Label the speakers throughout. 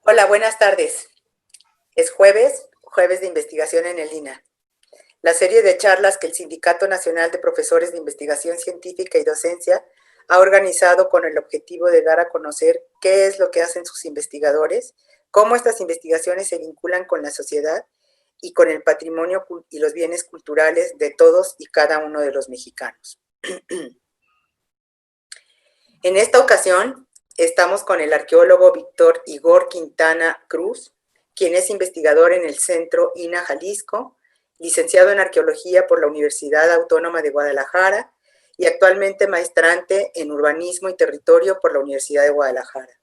Speaker 1: Hola, buenas tardes. Es jueves de investigación en el INA. La serie de charlas que el Sindicato Nacional de Profesores de Investigación Científica y Docencia ha organizado con el objetivo de dar a conocer qué es lo que hacen sus investigadores, cómo estas investigaciones se vinculan con la sociedad y con el patrimonio y los bienes culturales de todos y cada uno de los mexicanos. En esta ocasión, estamos con el arqueólogo Víctor Igor Quintana Cruz, quien es investigador en el Centro INA Jalisco, licenciado en Arqueología por la Universidad Autónoma de Guadalajara y actualmente maestrante en Urbanismo y Territorio por la Universidad de Guadalajara.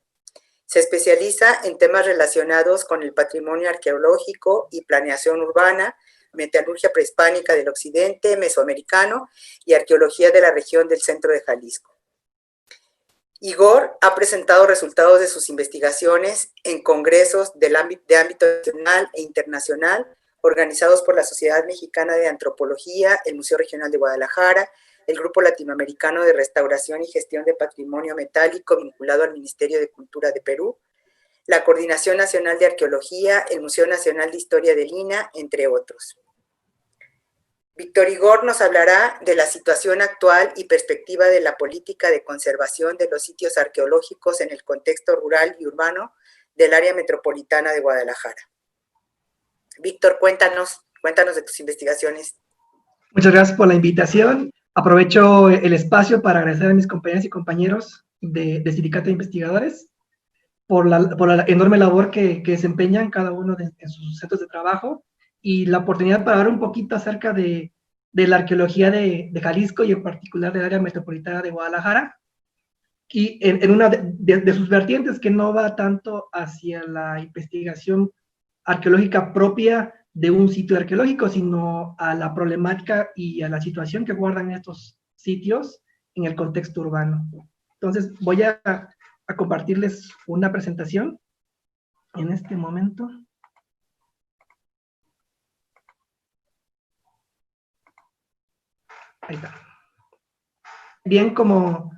Speaker 1: Se especializa en temas relacionados con el patrimonio arqueológico y planeación urbana, metalurgia prehispánica del occidente, mesoamericano y arqueología de la región del centro de Jalisco. Igor ha presentado resultados de sus investigaciones en congresos de ámbito nacional e internacional organizados por la Sociedad Mexicana de Antropología, el Museo Regional de Guadalajara, el Grupo Latinoamericano de Restauración y Gestión de Patrimonio Metálico vinculado al Ministerio de Cultura de Perú, la Coordinación Nacional de Arqueología, el Museo Nacional de Historia del INA, entre otros. Víctor Igor nos hablará de la situación actual y perspectiva de la política de conservación de los sitios arqueológicos en el contexto rural y urbano del área metropolitana de Guadalajara. Víctor, cuéntanos de tus investigaciones.
Speaker 2: Muchas gracias por la invitación. Aprovecho el espacio para agradecer a mis compañeras y compañeros de Sindicato de Investigadores por la enorme labor que desempeñan cada uno en sus centros de trabajo y la oportunidad para hablar un poquito acerca de la arqueología de Jalisco y en particular del área metropolitana de Guadalajara, y en una de sus vertientes que no va tanto hacia la investigación arqueológica propia de un sitio arqueológico, sino a la problemática y a la situación que guardan estos sitios en el contexto urbano. Entonces voy a compartirles una presentación en este momento. Ahí está. Bien, como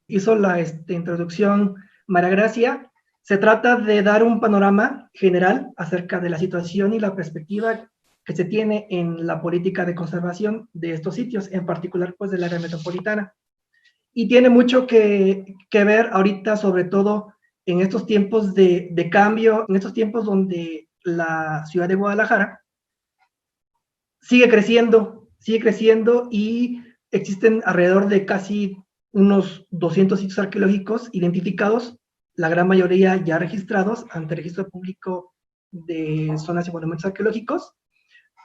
Speaker 2: hizo la introducción María Gracia, se trata de dar un panorama general acerca de la situación y la perspectiva que se tiene en la política de conservación de estos sitios, en particular pues del área metropolitana. Y tiene mucho que ver ahorita, sobre todo en estos tiempos de cambio, en estos tiempos donde la ciudad de Guadalajara sigue creciendo y existen alrededor de casi unos 200 sitios arqueológicos identificados, la gran mayoría ya registrados ante el registro público de zonas y monumentos arqueológicos.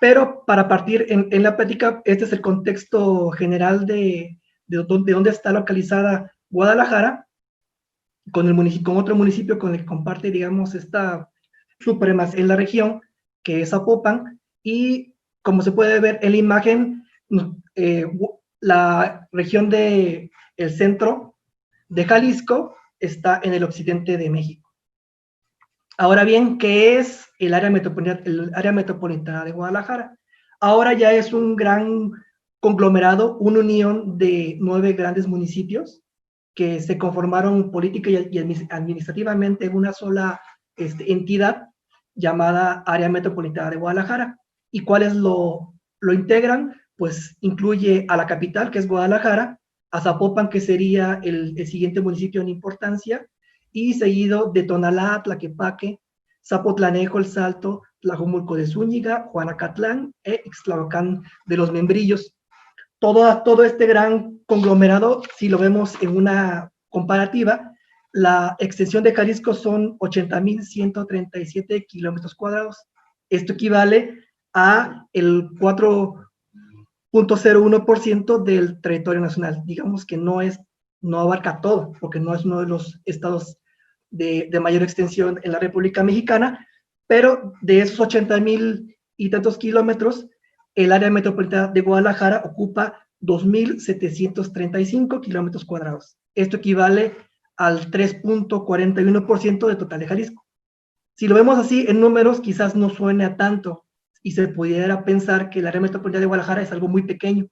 Speaker 2: Pero para partir en la plática, este es el contexto general de dónde está localizada Guadalajara, con otro municipio con el que comparte, digamos, esta supremacía en la región, que es Zapopan, y como se puede ver en la imagen, la región del centro de Jalisco está en el occidente de México. Ahora bien, ¿qué es el área metropolitana de Guadalajara? Ahora ya es un gran conglomerado, una unión de 9 grandes municipios que se conformaron política y administrativamente en una sola entidad llamada Área Metropolitana de Guadalajara. ¿Y cuáles lo integran? Pues incluye a la capital, que es Guadalajara, a Zapopan, que sería el siguiente municipio en importancia, y seguido de Tonalá, Tlaquepaque, Zapotlanejo, El Salto, Tlajomulco de Zúñiga, Juanacatlán e Ixtlahuacán de los Membrillos. Todo este gran conglomerado, si lo vemos en una comparativa, la extensión de Jalisco son 80,137 kilómetros cuadrados. Esto equivale a el 4,01% del territorio nacional. Digamos que no abarca todo, porque no es uno de los estados de mayor extensión en la República Mexicana, pero de esos 80,000 y tantos kilómetros, el área metropolitana de Guadalajara ocupa 2,735 kilómetros cuadrados. Esto equivale al 3,41% del total de Jalisco. Si lo vemos así en números, quizás no suene a tanto y se pudiera pensar que el área metropolitana de Guadalajara es algo muy pequeño,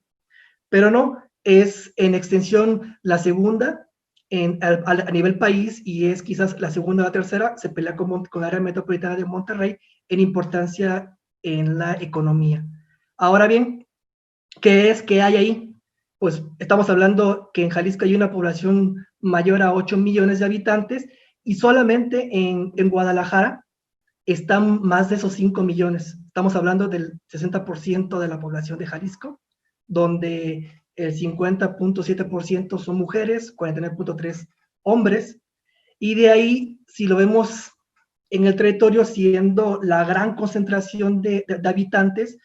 Speaker 2: pero no, es en extensión la segunda a nivel país, y es quizás la segunda o la tercera, se pelea con la área metropolitana de Monterrey en importancia en la economía. Ahora bien, ¿qué hay ahí? Pues estamos hablando que en Jalisco hay una población mayor a 8 millones de habitantes, y solamente en Guadalajara están más de esos 5 millones. Estamos hablando del 60% de la población de Jalisco, donde el 50.7% son mujeres, 49.3% hombres, y de ahí, si lo vemos en el territorio, siendo la gran concentración de habitantes,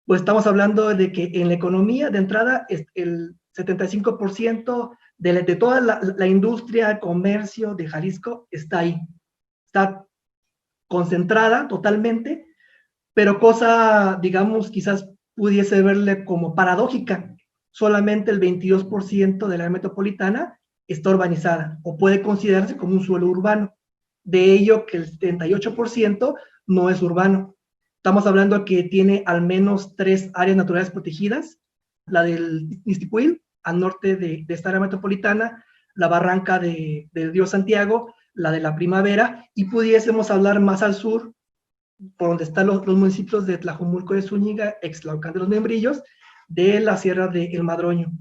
Speaker 2: pues estamos hablando de que en la economía, de entrada, el 75% de toda la industria, el comercio de Jalisco está ahí. Está concentrada totalmente, pero cosa, digamos, quizás pudiese verle como paradójica. Solamente el 22% de la área metropolitana está urbanizada o puede considerarse como un suelo urbano. De ello que el 78% no es urbano. Estamos hablando que tiene al menos 3 áreas naturales protegidas: la del Izticuil, al norte de esta área metropolitana, la barranca del río Santiago, la de la Primavera, y pudiésemos hablar más al sur, por donde están los municipios de Tlajomulco de Zúñiga, Extlahuacán de los Membrillos, de la Sierra de El Madroño.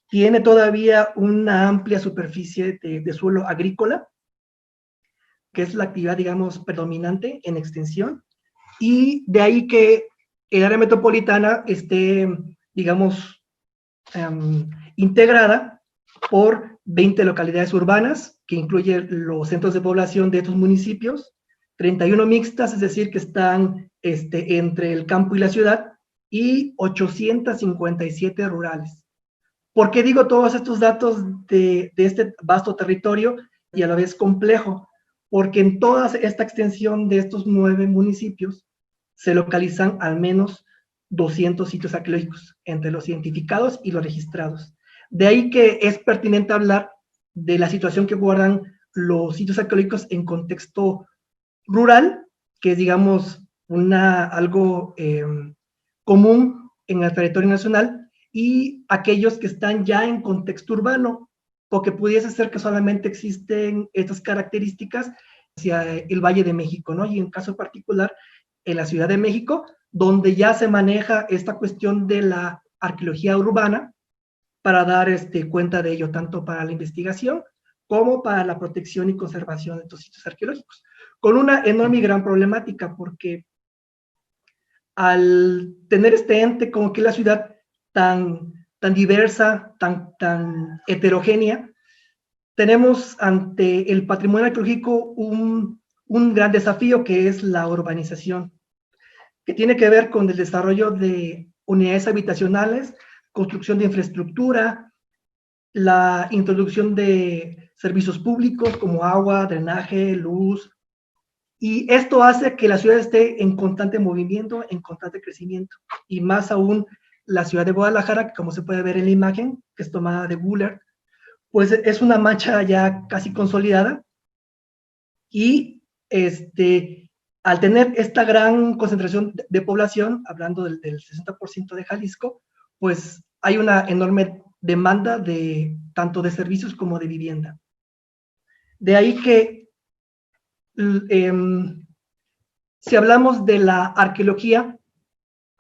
Speaker 2: Tiene todavía una amplia superficie de suelo agrícola, que es la actividad, digamos, predominante en extensión, y de ahí que el área metropolitana esté, digamos, integrada por 20 localidades urbanas, que incluyen los centros de población de estos municipios, 31 mixtas, es decir, que están entre el campo y la ciudad, y 857 rurales. ¿Por qué digo todos estos datos de este vasto territorio y a la vez complejo? Porque en toda esta extensión de estos 9 municipios se localizan al menos 200 sitios arqueológicos, entre los identificados y los registrados. De ahí que es pertinente hablar de la situación que guardan los sitios arqueológicos en contexto rural, que es, digamos, algo común en el territorio nacional, y aquellos que están ya en contexto urbano, porque pudiese ser que solamente existen estas características hacia el Valle de México, ¿no? Y en caso particular, en la Ciudad de México, donde ya se maneja esta cuestión de la arqueología urbana para dar cuenta de ello, tanto para la investigación como para la protección y conservación de estos sitios arqueológicos, con una enorme y gran problemática, porque al tener este ente como que la ciudad tan diversa, tan heterogénea, tenemos ante el patrimonio arqueológico un gran desafío, que es la urbanización, que tiene que ver con el desarrollo de unidades habitacionales, construcción de infraestructura, la introducción de servicios públicos como agua, drenaje, luz, y esto hace que la ciudad esté en constante movimiento, en constante crecimiento, y más aún la ciudad de Guadalajara, que como se puede ver en la imagen, que es tomada de Google, pues es una mancha ya casi consolidada, y al tener esta gran concentración de población, hablando del 60% de Jalisco, pues hay una enorme demanda tanto de servicios como de vivienda. De ahí que si hablamos de la arqueología,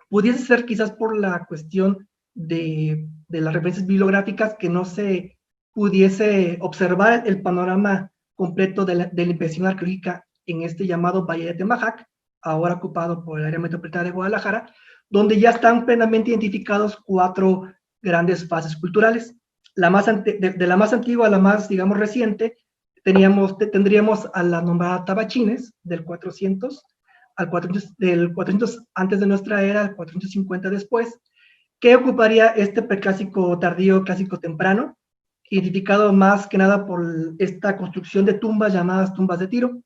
Speaker 2: pudiese ser quizás por la cuestión de las referencias bibliográficas que no se pudiese observar el panorama completo de la investigación arqueológica en este llamado Valle de Temajac, ahora ocupado por el área metropolitana de Guadalajara, donde ya están plenamente identificados 4 grandes fases culturales. De la más antigua a la más, digamos, reciente, tendríamos a la nombrada Tabachines, del 400 del 400 antes de nuestra era al 450 después, que ocuparía este preclásico tardío, clásico temprano, identificado más que nada por esta construcción de tumbas llamadas tumbas de Tiro.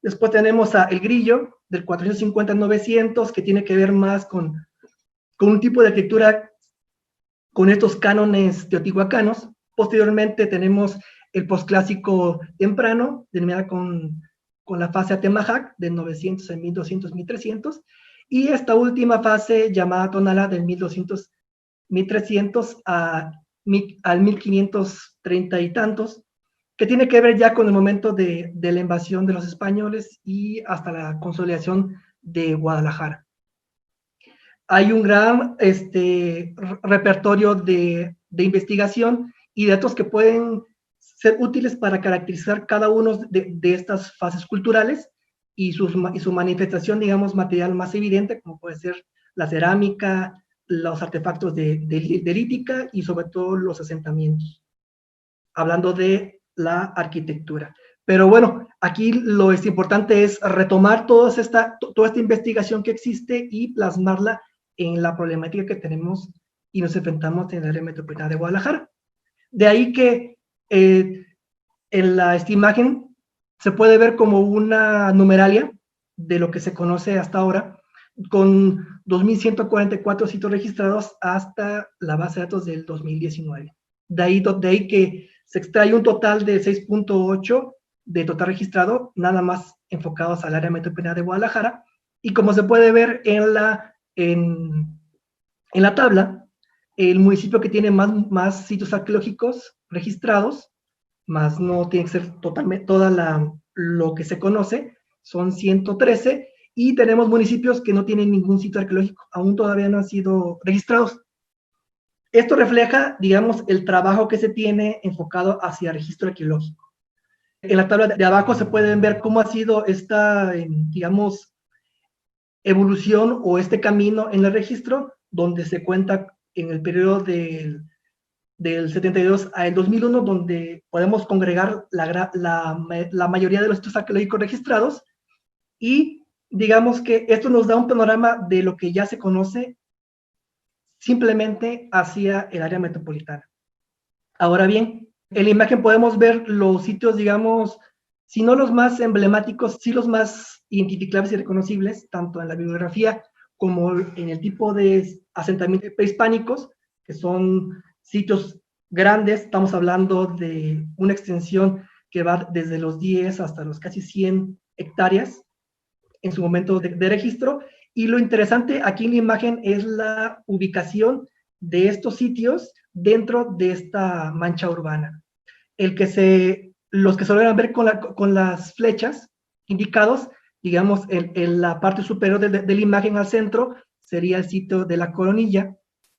Speaker 2: Después tenemos a El Grillo, del 450 al 900, que tiene que ver más con un tipo de arquitectura con estos cánones teotihuacanos. Posteriormente tenemos el posclásico temprano, denominada con la fase Atemajac, de 900 a 1200, 1300, y esta última fase llamada Tonalá, del 1200, 1300 a al 1530 y tantos, que tiene que ver ya con el momento de la invasión de los españoles y hasta la consolidación de Guadalajara. Hay un gran repertorio de investigación y datos que pueden ser útiles para caracterizar cada uno de estas fases culturales y su manifestación, digamos, material más evidente, como puede ser la cerámica, los artefactos de lítica y sobre todo los asentamientos, hablando de la arquitectura. Pero bueno, aquí lo importante es retomar toda esta investigación que existe y plasmarla en la problemática que tenemos y nos enfrentamos en el área metropolitana de Guadalajara. De ahí que en esta imagen se puede ver como una numeralia de lo que se conoce hasta ahora, con 2.144 sitios registrados hasta la base de datos del 2019. De ahí que se extrae un total de 6.8 de total registrado, nada más enfocados al área metropolitana de Guadalajara, y como se puede ver en la tabla, el municipio que tiene más sitios arqueológicos registrados, más no tiene que ser totalmente lo que se conoce, son 113, y tenemos municipios que no tienen ningún sitio arqueológico, aún todavía no han sido registrados. Esto refleja, digamos, el trabajo que se tiene enfocado hacia registro arqueológico. En la tabla de abajo se pueden ver cómo ha sido esta, digamos, evolución o este camino en el registro, donde se cuenta en el periodo del 72 al 2001, donde podemos congregar la mayoría de los sitios arqueológicos registrados, y digamos que esto nos da un panorama de lo que ya se conoce simplemente hacia el área metropolitana. Ahora bien, en la imagen podemos ver los sitios, digamos, si no los más emblemáticos, sí los más identificables y reconocibles, tanto en la bibliografía como en el tipo de asentamientos prehispánicos, que son sitios grandes. Estamos hablando de una extensión que va desde los 10 hasta los casi 100 hectáreas en su momento de registro. Y lo interesante aquí en la imagen es la ubicación de estos sitios dentro de esta mancha urbana. Los que se logran ver con las flechas indicados, digamos, en la parte superior de la imagen al centro sería el sitio de la Coronilla,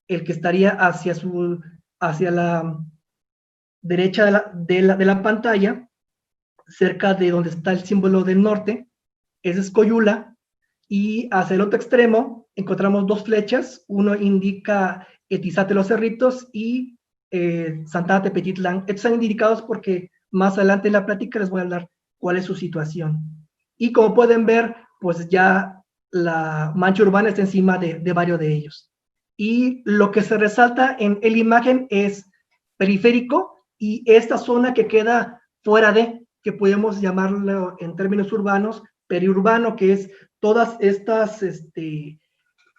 Speaker 2: el que estaría hacia la derecha de la pantalla, cerca de donde está el símbolo del norte, ese es Coyula, y hacia el otro extremo encontramos dos flechas, uno indica Etizate de los Cerritos y Santana Tepetitlán. Estos están indicados porque más adelante en la plática les voy a hablar cuál es su situación. Y como pueden ver, pues ya la mancha urbana está encima de varios de ellos. Y lo que se resalta en la imagen es periférico, y esta zona que queda fuera que podemos llamarlo en términos urbanos, periurbano, que es todas estas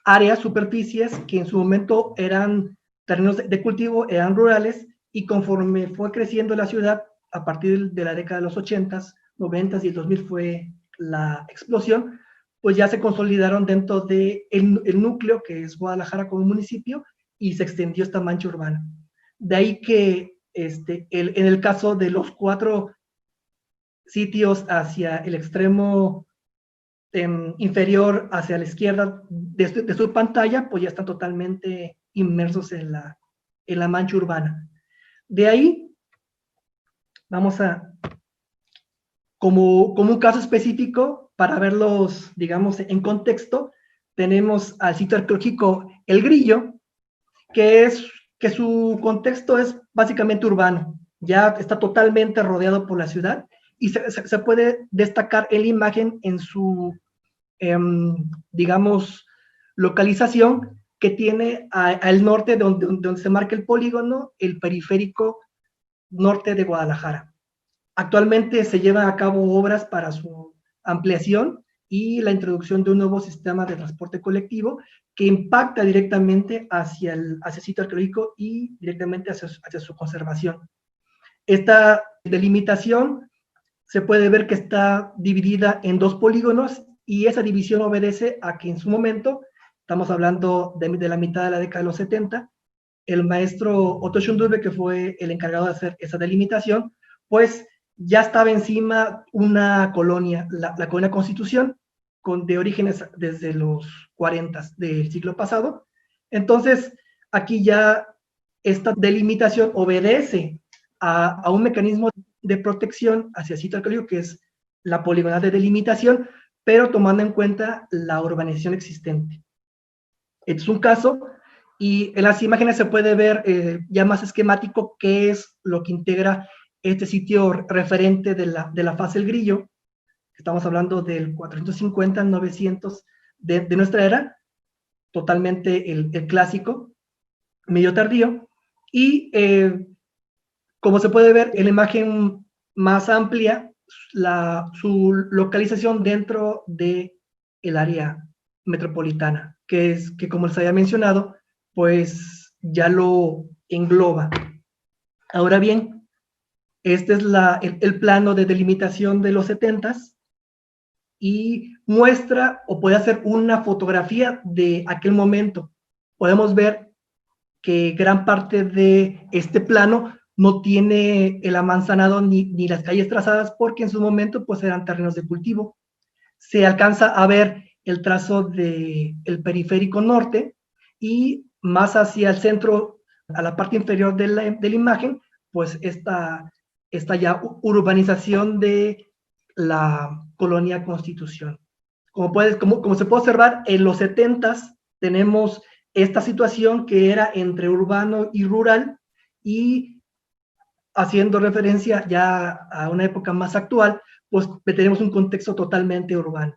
Speaker 2: áreas, superficies que en su momento eran terrenos de cultivo, eran rurales, y conforme fue creciendo la ciudad, a partir de la década de los 80s, 90s y el 2000 fue la explosión, pues ya se consolidaron dentro del el núcleo que es Guadalajara como municipio, y se extendió esta mancha urbana. De ahí que en el caso de los 4 sitios hacia el extremo inferior, hacia la izquierda de su pantalla, pues ya están totalmente inmersos en la mancha urbana. De ahí, vamos como un caso específico, para verlos, digamos, en contexto, tenemos al sitio arqueológico El Grillo, que su contexto es básicamente urbano, ya está totalmente rodeado por la ciudad, y se puede destacar en la imagen en su, digamos, localización, que tiene al norte, donde se marca el polígono, el periférico norte de Guadalajara. Actualmente se llevan a cabo obras para su ampliación y la introducción de un nuevo sistema de transporte colectivo que impacta directamente hacia el sitio arqueológico y directamente hacia su conservación. Esta delimitación se puede ver que está dividida en 2 polígonos, y esa división obedece a que en su momento, estamos hablando de la mitad de la década de los 70, el maestro Otto Schundube, que fue el encargado de hacer esa delimitación, pues ya estaba encima una colonia, la colonia Constitución, de orígenes desde los 40 del siglo pasado. Entonces, aquí ya esta delimitación obedece a un mecanismo de protección hacia el sitio arqueológico, que es la poligonal de delimitación, pero tomando en cuenta la urbanización existente. Es un caso, y en las imágenes se puede ver ya más esquemático qué es lo que integra este sitio referente de la fase del Grillo. Estamos hablando del 450, 900 de nuestra era, totalmente el clásico, medio tardío, y como se puede ver en la imagen más amplia, su localización dentro del área metropolitana, que como les había mencionado, pues ya lo engloba. Ahora bien, este es el plano de delimitación de los 70s y muestra o puede hacer una fotografía de aquel momento. Podemos ver que gran parte de este plano no tiene el amanzanado ni las calles trazadas porque en su momento pues eran terrenos de cultivo. Se alcanza a ver el trazo del periférico norte y más hacia el centro, a la parte inferior de la imagen, pues esta ya urbanización de la colonia Constitución. Como se puede observar, en los 70s tenemos esta situación que era entre urbano y rural, y haciendo referencia ya a una época más actual, pues tenemos un contexto totalmente urbano.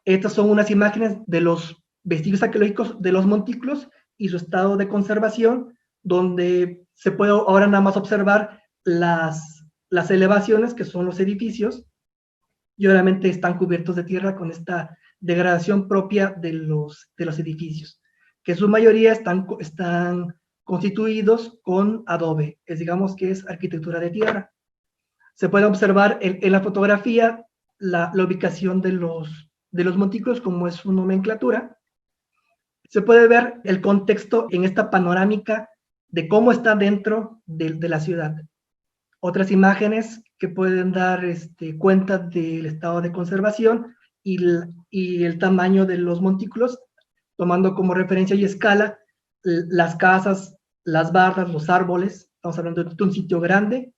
Speaker 2: Estas son unas imágenes de los vestigios arqueológicos de los montículos y su estado de conservación, donde se puede ahora nada más observar las elevaciones, que son los edificios, y obviamente están cubiertos de tierra con esta degradación propia de los edificios, que en su mayoría están constituidos con adobe, digamos que es arquitectura de tierra. Se puede observar en la fotografía la ubicación de los montículos, como es su nomenclatura. Se puede ver el contexto en esta panorámica de cómo está dentro de la ciudad. Otras imágenes que pueden dar cuenta del estado de conservación y el tamaño de los montículos, tomando como referencia y escala las casas, las bardas, los árboles. Estamos hablando de un sitio grande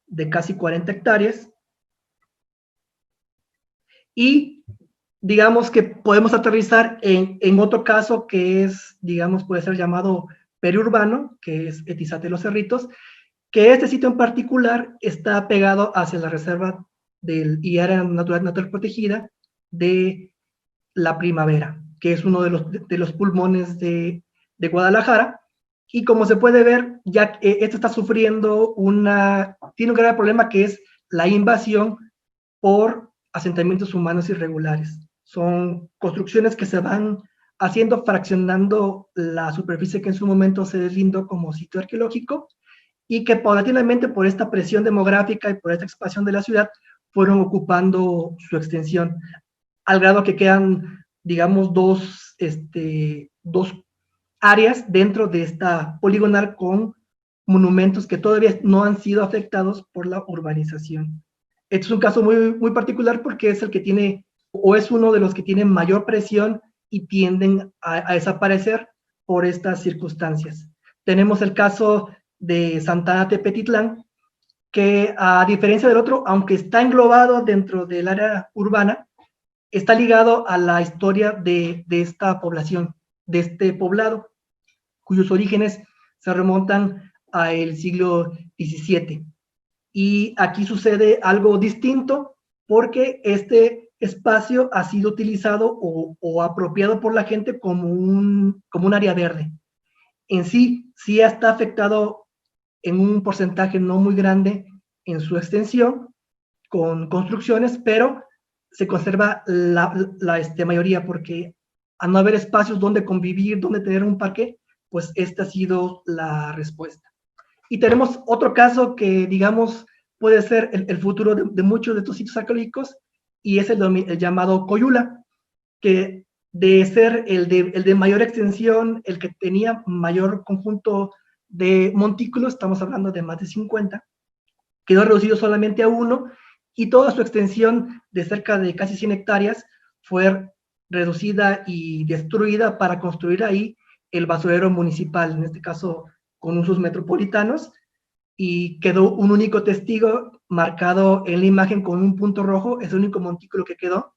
Speaker 2: de casi 40 hectáreas. Y digamos que podemos aterrizar en otro caso que es, digamos, puede ser llamado periurbano, que es Etizate Los Cerritos, que este sitio en particular está pegado hacia la reserva y área natural protegida de La Primavera, que es uno de los pulmones de Guadalajara. Y como se puede ver, ya esto está sufriendo tiene un grave problema, que es la invasión por asentamientos humanos irregulares. Son construcciones que se van haciendo, fraccionando la superficie que en su momento se deslindó como sitio arqueológico, y que paulatinamente, por esta presión demográfica y por esta expansión de la ciudad, fueron ocupando su extensión, al grado que quedan, digamos, dos áreas dentro de esta poligonal con monumentos que todavía no han sido afectados por la urbanización. Este es un caso muy, muy particular porque es el que tiene, o es uno de los que tienen mayor presión y tienden a desaparecer por estas circunstancias. Tenemos el caso de Santa Ana Tepetitlán, que a diferencia del otro, aunque está englobado dentro del área urbana, está ligado a la historia de esta población, de este poblado, cuyos orígenes se remontan al siglo XVII. Y aquí sucede algo distinto, porque este espacio ha sido utilizado o apropiado por la gente como un área verde. En sí está afectado en un porcentaje no muy grande en su extensión, con construcciones, pero se conserva la mayoría, porque al no haber espacios donde convivir, donde tener un parque, pues esta ha sido la respuesta. Y tenemos otro caso que, digamos, puede ser el futuro de muchos de estos sitios arqueológicos, y es el llamado Coyula, que de ser el de mayor extensión, el que tenía mayor conjunto de montículos, estamos hablando de más de 50, quedó reducido solamente a 1, y toda su extensión de cerca de casi 100 hectáreas fue reducida y destruida para construir ahí el basurero municipal, en este caso con usos metropolitanos, y quedó un único testigo marcado en la imagen con un punto rojo, es el único montículo que quedó,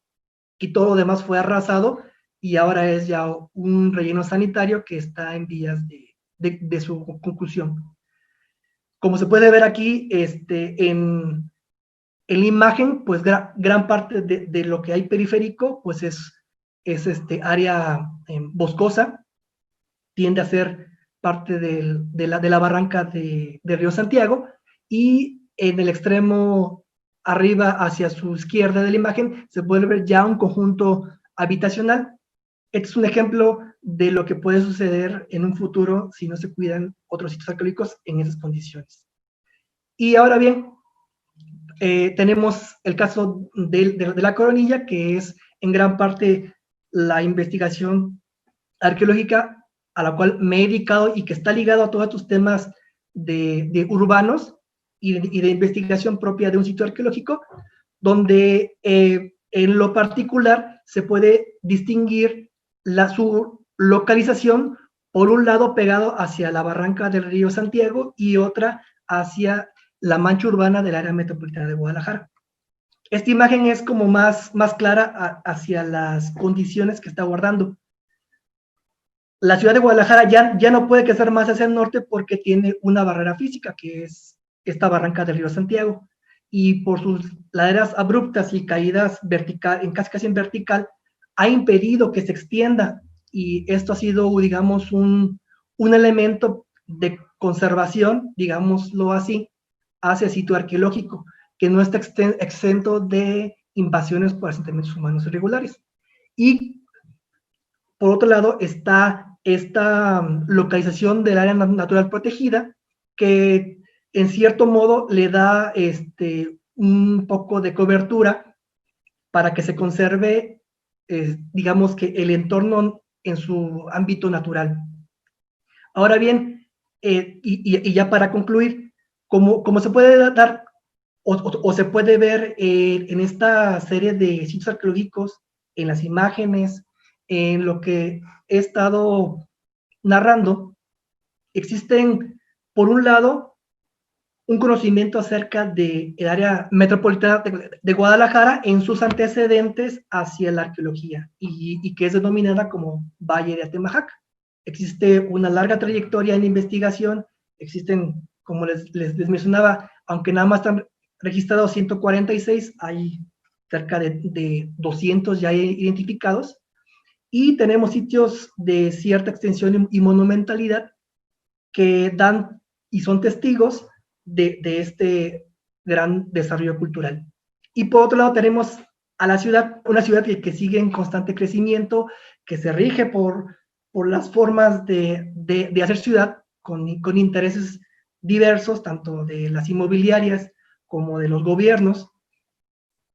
Speaker 2: y todo lo demás fue arrasado, y ahora es ya un relleno sanitario que está en vías de su conclusión. Como se puede ver aquí, en la imagen, pues gran parte de lo que hay periférico, pues es área boscosa, tiende a ser parte de la barranca de Río Santiago, y en el extremo arriba, hacia su izquierda de la imagen, se puede ver ya un conjunto habitacional. Este es un ejemplo de lo que puede suceder en un futuro si no se cuidan otros sitios arqueológicos en esas condiciones. Y ahora bien, tenemos el caso de la Coronilla, que es en gran parte la investigación arqueológica a la cual me he dedicado y que está ligado a todos estos temas de urbanos y de investigación propia de un sitio arqueológico, donde en lo particular se puede distinguir su localización, por un lado pegado hacia la barranca del río Santiago y otra hacia la mancha urbana del área metropolitana de Guadalajara. Esta imagen es como más clara hacia las condiciones que está guardando. La ciudad de Guadalajara ya no puede crecer más hacia el norte porque tiene una barrera física, que es esta barranca del río Santiago, y por sus laderas abruptas y caídas en casi en vertical, ha impedido que se extienda, y esto ha sido, digamos, un elemento de conservación, digámoslo así, hacia el sitio arqueológico, que no está exento de invasiones por asentamientos humanos irregulares. Y por otro lado está esta localización del área natural protegida, que en cierto modo le da un poco de cobertura para que se conserve, digamos, que el entorno en su ámbito natural. Ahora bien, y ya para concluir, como se puede dar o se puede ver en esta serie de sitios arqueológicos, en las imágenes, en lo que he estado narrando, existen, por un lado, un conocimiento acerca del área metropolitana de Guadalajara en sus antecedentes hacia la arqueología, y que es denominada como Valle de Atemajac. Existe una larga trayectoria en investigación, existen, como les mencionaba, aunque nada más están registrados 146, hay cerca de 200 ya identificados, y tenemos sitios de cierta extensión y monumentalidad que dan y son testigos de este gran desarrollo cultural. Y por otro lado tenemos a la ciudad, una ciudad que sigue en constante crecimiento, que se rige por las formas de hacer ciudad con intereses diversos, tanto de las inmobiliarias como de los gobiernos,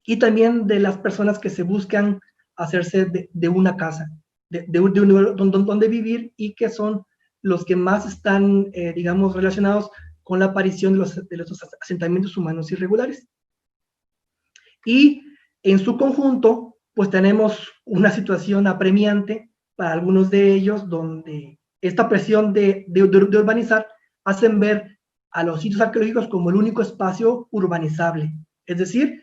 Speaker 2: y también de las personas que se buscan hacerse de una casa, de un lugar donde vivir, y que son los que más están, digamos, relacionados con la aparición de los asentamientos humanos irregulares. Y en su conjunto, pues tenemos una situación apremiante para algunos de ellos, donde esta presión de urbanizar hacen ver a los sitios arqueológicos como el único espacio urbanizable. Es decir,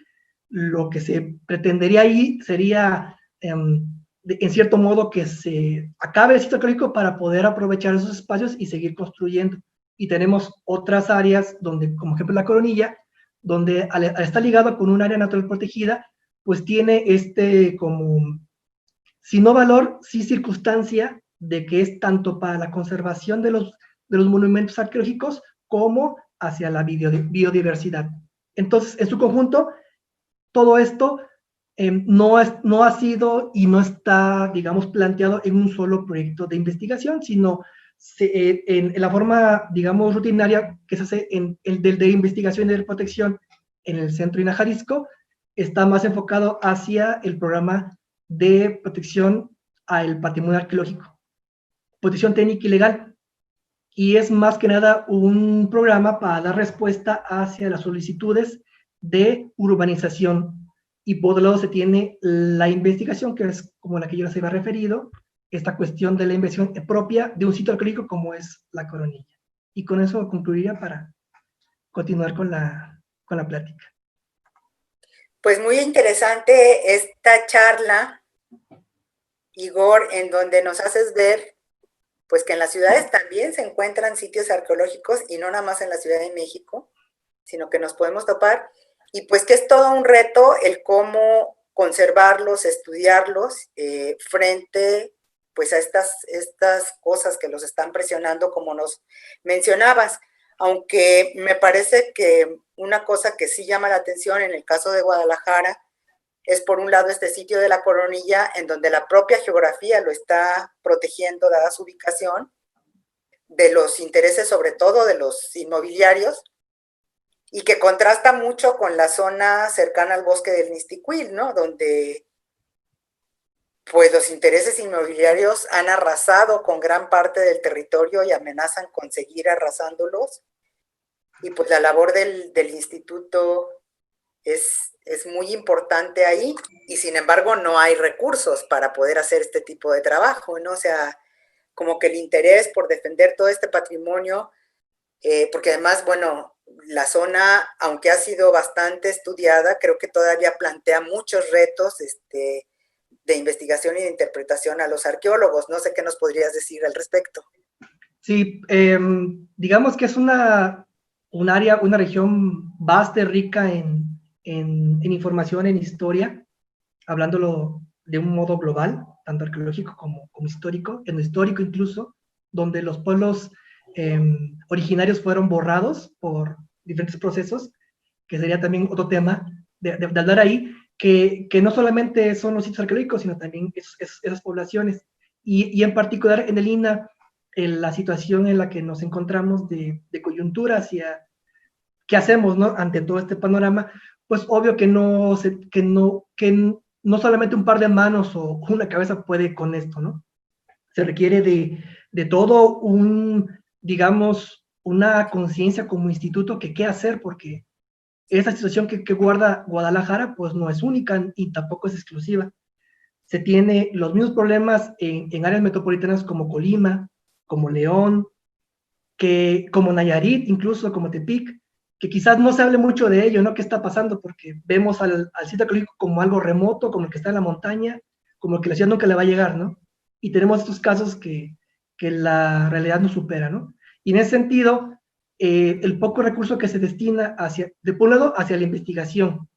Speaker 2: lo que se pretendería ahí sería, en cierto modo, que se acabe el sitio arqueológico para poder aprovechar esos espacios y seguir construyendo. Y tenemos otras áreas, donde, como ejemplo la Coronilla, donde al estar ligado con un área natural protegida, pues tiene como, si no valor, sí circunstancia de que es tanto para la conservación de los monumentos arqueológicos como hacia la biodiversidad. Entonces, en su conjunto, todo esto no ha sido y no está, digamos, planteado en un solo proyecto de investigación, sino en la forma, digamos, rutinaria que se hace en el de investigación y de protección en el Centro INAH Jalisco, está más enfocado hacia el programa de protección al patrimonio arqueológico. Posición técnica y legal. Y es más que nada un programa para dar respuesta hacia las solicitudes de urbanización. Y por otro lado se tiene la investigación, que es como la que yo les había referido, esta cuestión de la investigación propia de un sitio arqueológico como es La Coronilla. Y con eso concluiría para continuar con la plática.
Speaker 1: Pues muy interesante esta charla, Igor, en donde nos haces ver pues que en las ciudades también se encuentran sitios arqueológicos y no nada más en la Ciudad de México, sino que nos podemos topar y pues que es todo un reto el cómo conservarlos, estudiarlos frente pues a estas cosas que los están presionando como nos mencionabas, aunque me parece que una cosa que sí llama la atención en el caso de Guadalajara es por un lado este sitio de La Coronilla, en donde la propia geografía lo está protegiendo, dada su ubicación, de los intereses sobre todo de los inmobiliarios, y que contrasta mucho con la zona cercana al bosque del Nistiquil, ¿no? Donde pues los intereses inmobiliarios han arrasado con gran parte del territorio y amenazan con seguir arrasándolos. Y pues la labor del instituto es muy importante ahí, y sin embargo no hay recursos para poder hacer este tipo de trabajo, ¿no? O sea, como que el interés por defender todo este patrimonio, porque además, bueno, la zona, aunque ha sido bastante estudiada, creo que todavía plantea muchos retos de investigación y de interpretación a los arqueólogos. No sé qué nos podrías decir al respecto.
Speaker 2: Sí, digamos que es un área, una región vasta y rica en información, en historia, hablándolo de un modo global, tanto arqueológico como histórico, en lo histórico incluso, donde los pueblos originarios fueron borrados por diferentes procesos, que sería también otro tema de hablar ahí, que no solamente son los sitios arqueológicos, sino también esas poblaciones. Y en particular en el INAH, en la situación en la que nos encontramos de coyuntura hacia qué hacemos, ¿no? Ante todo este panorama, pues obvio que no solamente un par de manos o una cabeza puede con esto, ¿no? Se requiere de todo digamos, una conciencia como instituto que qué hacer, porque esa situación que guarda Guadalajara, pues no es única y tampoco es exclusiva. Se tiene los mismos problemas en áreas metropolitanas como Colima, como León, como Nayarit, incluso como Tepic, que quizás no se hable mucho de ello, ¿no? ¿Qué está pasando? Porque vemos al sitio arqueológico como algo remoto, como el que está en la montaña, como que la ciudad nunca le va a llegar, ¿no? Y tenemos estos casos que la realidad nos supera, ¿no? Y en ese sentido, el poco recurso que se destina por un lado, hacia la investigación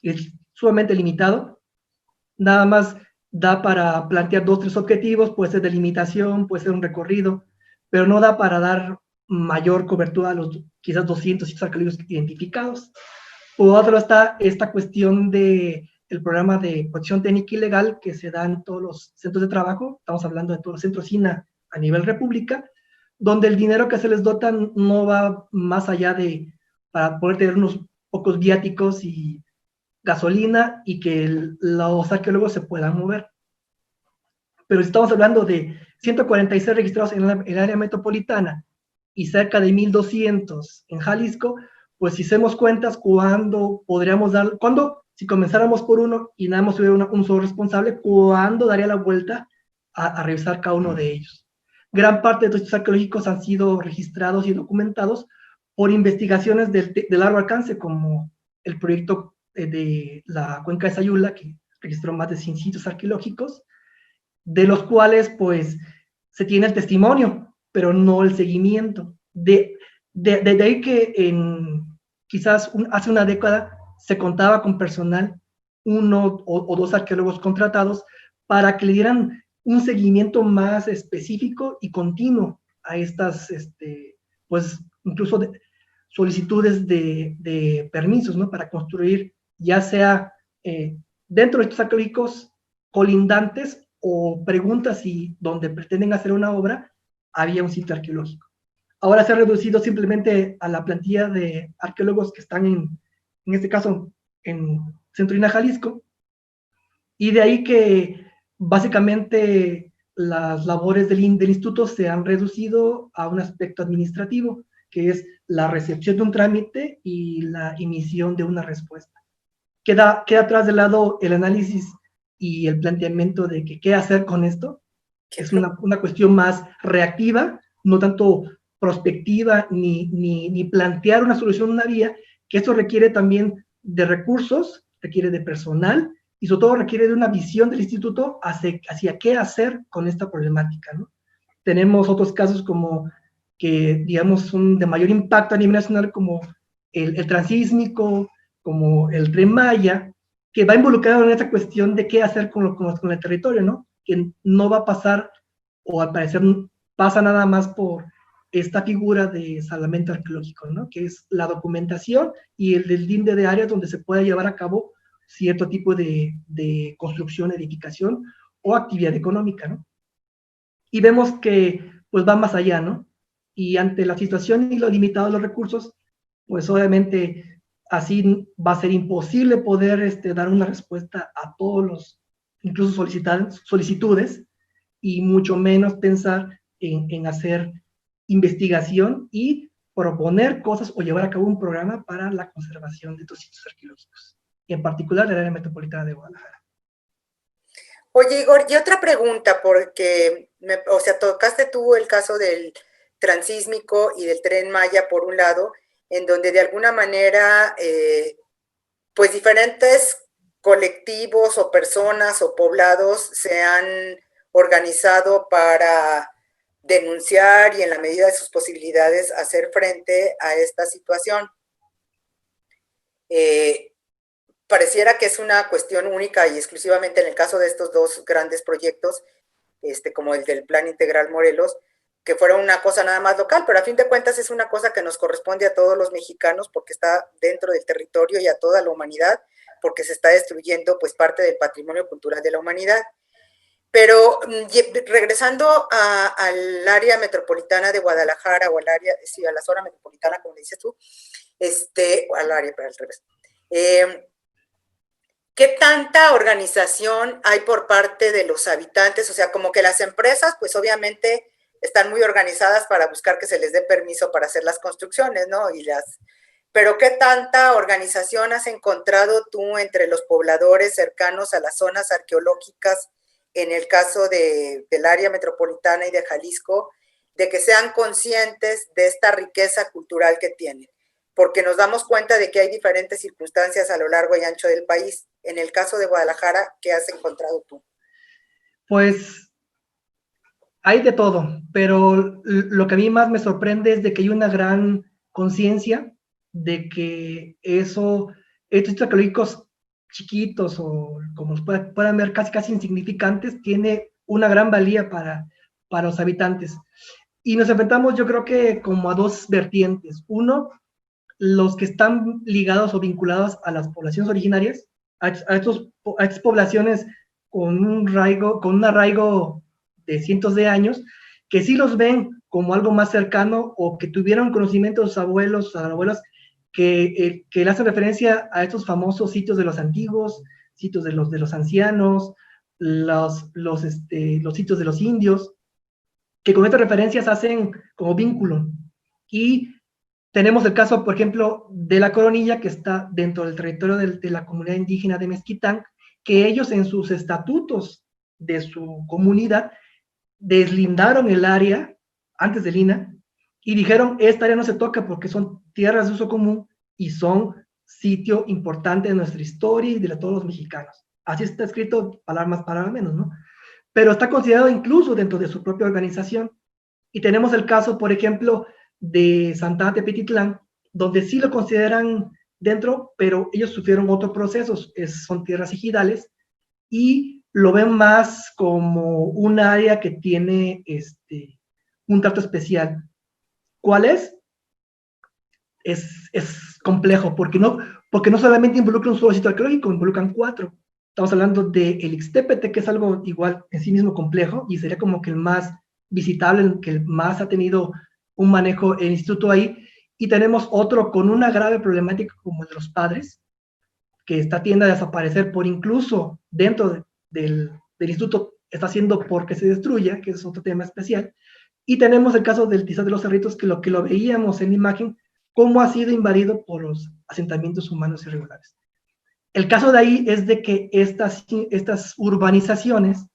Speaker 2: es sumamente limitado, nada más da para plantear 2 o 3 objetivos, puede ser delimitación, puede ser un recorrido, pero no da para dar mayor cobertura a los quizás 200 sitios arqueológicos identificados. Por otro está esta cuestión del programa de protección técnica y legal que se da en todos los centros de trabajo, estamos hablando de todos los centros INAH a nivel república, donde el dinero que se les dota no va más allá de para poder tener unos pocos viáticos y gasolina y que los arqueólogos se puedan mover. Pero si estamos hablando de 146 registrados en el área metropolitana y cerca de 1,200 en Jalisco, pues si hacemos cuentas, ¿cuándo podríamos si comenzáramos por uno y nada más hubiera un solo responsable, cuándo daría la vuelta a revisar cada uno de ellos? Gran parte de estos arqueológicos han sido registrados y documentados por investigaciones de largo alcance, como el proyecto de la Cuenca de Sayula, que registró más de 100 sitios arqueológicos, de los cuales pues se tiene el testimonio, pero no el seguimiento. De ahí que quizás hace una década se contaba con personal, 1 o 2 arqueólogos contratados, para que le dieran un seguimiento más específico y continuo a estas, pues incluso solicitudes de permisos, ¿no? Para construir, ya sea dentro de estos arqueológicos colindantes o preguntas si donde pretenden hacer una obra había un sitio arqueológico. Ahora se ha reducido simplemente a la plantilla de arqueólogos que están en este caso, en Centro INAH Jalisco, y de ahí que básicamente las labores del instituto se han reducido a un aspecto administrativo, que es la recepción de un trámite y la emisión de una respuesta. Queda atrás de lado el análisis y el planteamiento de que qué hacer con esto. Es una cuestión más reactiva, no tanto prospectiva ni plantear una solución, una vía, que esto requiere también de recursos, requiere de personal y sobre todo requiere de una visión del instituto hacia qué hacer con esta problemática, ¿no? Tenemos otros casos como que, digamos, son de mayor impacto a nivel nacional, como el transísmico, como el Tren Maya, que va involucrado en esta cuestión de qué hacer con el territorio, ¿no? Que no va a pasar, o al parecer pasa nada más por esta figura de salvamento arqueológico, ¿no? Que es la documentación y el deslinde de áreas donde se pueda llevar a cabo cierto tipo de construcción, edificación o actividad económica, ¿no? Y vemos que pues va más allá, ¿no? Y ante la situación y lo limitado de los recursos, pues obviamente así va a ser imposible poder dar una respuesta a todos los, incluso solicitudes, y mucho menos pensar en hacer investigación y proponer cosas o llevar a cabo un programa para la conservación de estos sitios arqueológicos, y en particular del área metropolitana de Guadalajara.
Speaker 1: Oye, Igor, y otra pregunta, porque, o sea, tocaste tú el caso del transísmico y del Tren Maya, por un lado, en donde de alguna manera, pues diferentes colectivos o personas o poblados se han organizado para denunciar y en la medida de sus posibilidades hacer frente a esta situación. Pareciera que es una cuestión única y exclusivamente en el caso de estos dos grandes proyectos, como el del Plan Integral Morelos, que fuera una cosa nada más local, pero a fin de cuentas es una cosa que nos corresponde a todos los mexicanos porque está dentro del territorio y a toda la humanidad, porque se está destruyendo pues parte del patrimonio cultural de la humanidad. Pero regresando al área metropolitana de Guadalajara, o al área, sí, a la zona metropolitana, como dices tú, o al área, pero al revés. ¿Qué tanta organización hay por parte de los habitantes? O sea, como que las empresas, pues obviamente están muy organizadas para buscar que se les dé permiso para hacer las construcciones, ¿no? Pero ¿qué tanta organización has encontrado tú entre los pobladores cercanos a las zonas arqueológicas, en el caso del área metropolitana y de Jalisco, de que sean conscientes de esta riqueza cultural que tienen? Porque nos damos cuenta de que hay diferentes circunstancias a lo largo y ancho del país. En el caso de Guadalajara, ¿qué has encontrado tú?
Speaker 2: Pues hay de todo, pero lo que a mí más me sorprende es de que hay una gran conciencia de que estos sitios arqueológicos chiquitos o como los puedan ver casi insignificantes, tiene una gran valía para los habitantes. Y nos enfrentamos, yo creo que como a dos vertientes. Uno, los que están ligados o vinculados a las poblaciones originarias, a estas poblaciones con un arraigo de cientos de años, que sí los ven como algo más cercano o que tuvieron conocimiento de sus abuelos, sus abuelas, que le hacen referencia a estos famosos sitios de los antiguos, sitios de los ancianos, los sitios de los indios, que con estas referencias hacen como vínculo. Y tenemos el caso, por ejemplo, de la Coronilla, que está dentro del territorio de la comunidad indígena de Mezquitán, que ellos en sus estatutos de su comunidad deslindaron el área antes del INA y dijeron, esta área no se toca porque son tierras de uso común y son sitio importante de nuestra historia y de todos los mexicanos. Así está escrito, palabras más, palabras menos, ¿no? Pero está considerado incluso dentro de su propia organización. Y tenemos el caso, por ejemplo, de Santa Tepetitlán, donde sí lo consideran dentro, pero ellos sufrieron otros procesos, son tierras ejidales, y lo ven más como un área que tiene un trato especial. ¿Cuál es? Es complejo, porque no solamente involucra un solo sitio arqueológico, involucran 4. Estamos hablando del Ixtépetl, que es algo igual en sí mismo complejo, y sería como que el más visitable, el que más ha tenido un manejo el instituto ahí, y tenemos otro con una grave problemática como el de los padres, que está tiende a desaparecer por incluso dentro del del instituto está haciendo porque se destruya, que es otro tema especial, y tenemos el caso del Tizón de los Cerritos, que lo veíamos en la imagen, cómo ha sido invadido por los asentamientos humanos irregulares. El caso de ahí es de que estas urbanizaciones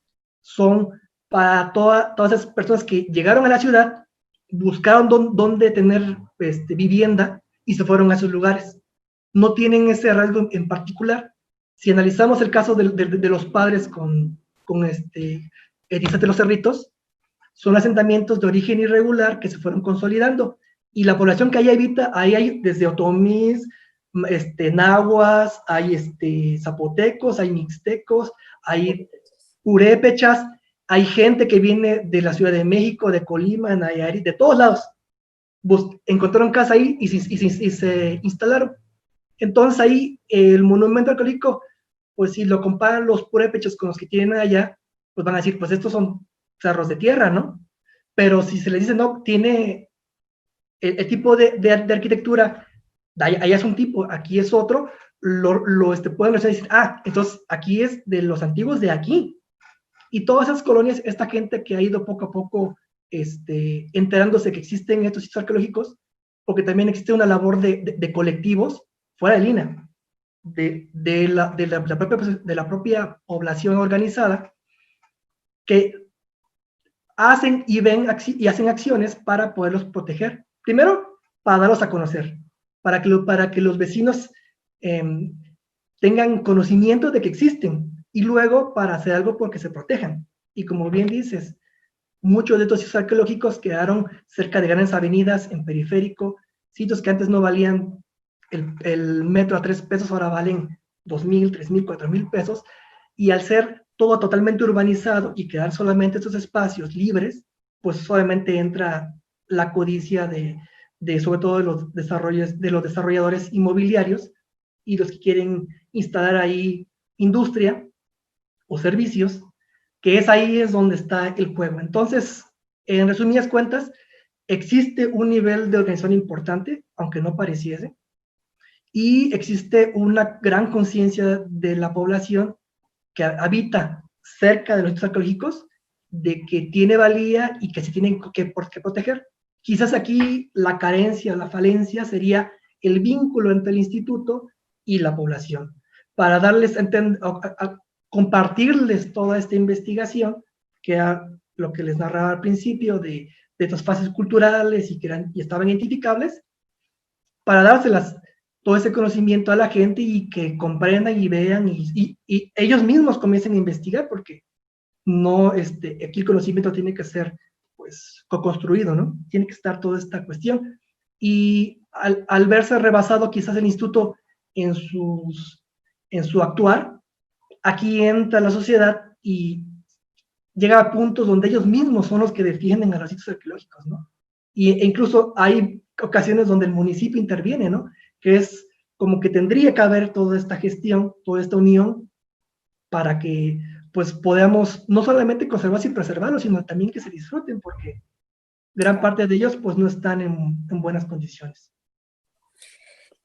Speaker 2: son para todas esas personas que llegaron a la ciudad, buscaron dónde tener vivienda y se fueron a esos lugares. No tienen ese rasgo en particular. Si analizamos el caso de los padres con Tizón de los Cerritos, son asentamientos de origen irregular que se fueron consolidando. Y la población que ahí habita, ahí hay desde otomís, nahuas, hay zapotecos, hay mixtecos, hay purépechas, hay gente que viene de la Ciudad de México, de Colima, Nayarit, de todos lados. Encontraron casa ahí y se instalaron. Entonces ahí el monumento arqueológico, pues si lo comparan los purépechas con los que tienen allá, pues van a decir, pues estos son cerros de tierra, ¿no? Pero si se les dice, no, tiene el tipo de arquitectura, allá es un tipo, aquí es otro, pueden decir, entonces aquí es de los antiguos de aquí. Y todas esas colonias, esta gente que ha ido poco a poco enterándose que existen estos sitios arqueológicos, porque también existe una labor de colectivos fuera de línea, de la propia población organizada, que hacen y ven y hacen acciones para poderlos proteger. Primero, para darlos a conocer, para que los vecinos tengan conocimiento de que existen, y luego para hacer algo porque se protejan. Y como bien dices, muchos de estos sitios arqueológicos quedaron cerca de grandes avenidas, en periférico, sitios que antes no valían el metro a 3 pesos, ahora valen 2,000, 3,000, 4,000 pesos, y al ser todo totalmente urbanizado y quedar solamente estos espacios libres, pues obviamente entra la codicia sobre todo de los desarrolladores inmobiliarios y los que quieren instalar ahí industria o servicios, que ahí es donde está el juego. Entonces, en resumidas cuentas, existe un nivel de organización importante, aunque no pareciese, y existe una gran conciencia de la población que habita cerca de los sitios arqueológicos, de que tiene valía y que se tienen que proteger. Quizás aquí la carencia, la falencia sería el vínculo entre el instituto y la población, para darles a compartirles toda esta investigación, que era lo que les narraba al principio de estos fases culturales y estaban identificables, para dárselas todo ese conocimiento a la gente y que comprendan y vean y ellos mismos comiencen a investigar, porque no, aquí el conocimiento tiene que ser, pues, co-construido, ¿no? Tiene que estar toda esta cuestión. Y al verse rebasado quizás el instituto en su actuar, aquí entra la sociedad y llega a puntos donde ellos mismos son los que defienden a los sitios arqueológicos, ¿no? E incluso hay ocasiones donde el municipio interviene, ¿no? Que es como que tendría que haber toda esta gestión, toda esta unión, para que pues podamos no solamente conservarlos y preservarlos, sino también que se disfruten, porque gran parte de ellos pues no están en buenas condiciones.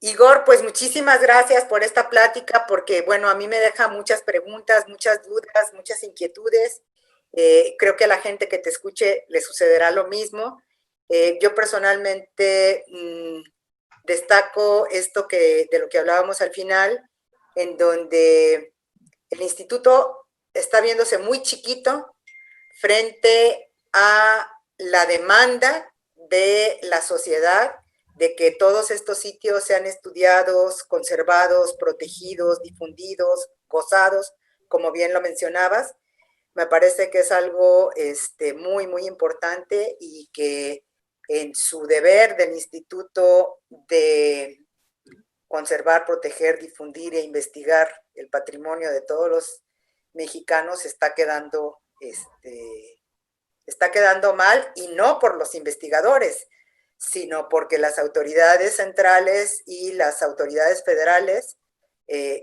Speaker 1: Igor, pues muchísimas gracias por esta plática, porque bueno, a mí me deja muchas preguntas, muchas dudas, muchas inquietudes. Creo que a la gente que te escuche le sucederá lo mismo. Yo personalmente destaco esto de lo que hablábamos al final, en donde el instituto está viéndose muy chiquito frente a la demanda de la sociedad de que todos estos sitios sean estudiados, conservados, protegidos, difundidos, gozados, como bien lo mencionabas. Me parece que es algo muy, muy importante y que en su deber del instituto de conservar, proteger, difundir e investigar el patrimonio de todos los mexicanos está quedando mal, y no por los investigadores, sino porque las autoridades centrales y las autoridades federales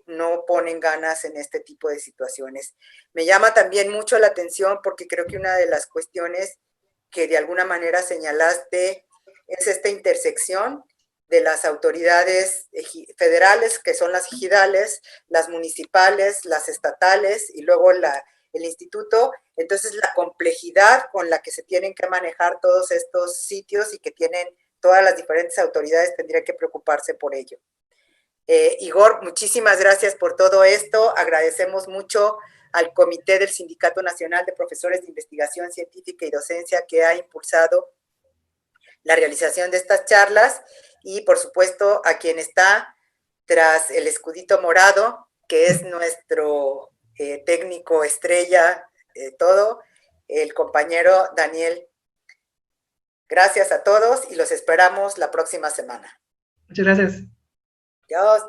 Speaker 1: no ponen ganas en este tipo de situaciones. Me llama también mucho la atención porque creo que una de las cuestiones que de alguna manera señalaste es esta intersección de las autoridades federales, que son las ejidales, las municipales, las estatales, y luego el instituto, entonces la complejidad con la que se tienen que manejar todos estos sitios y que tienen todas las diferentes autoridades tendrían que preocuparse por ello. Igor, muchísimas gracias por todo esto, agradecemos mucho al Comité del Sindicato Nacional de Profesores de Investigación Científica y Docencia que ha impulsado la realización de estas charlas y por supuesto a quien está tras el escudito morado, que es nuestro técnico estrella, todo, el compañero Daniel. Gracias a todos y los esperamos la próxima semana.
Speaker 2: Muchas gracias.
Speaker 1: Adiós.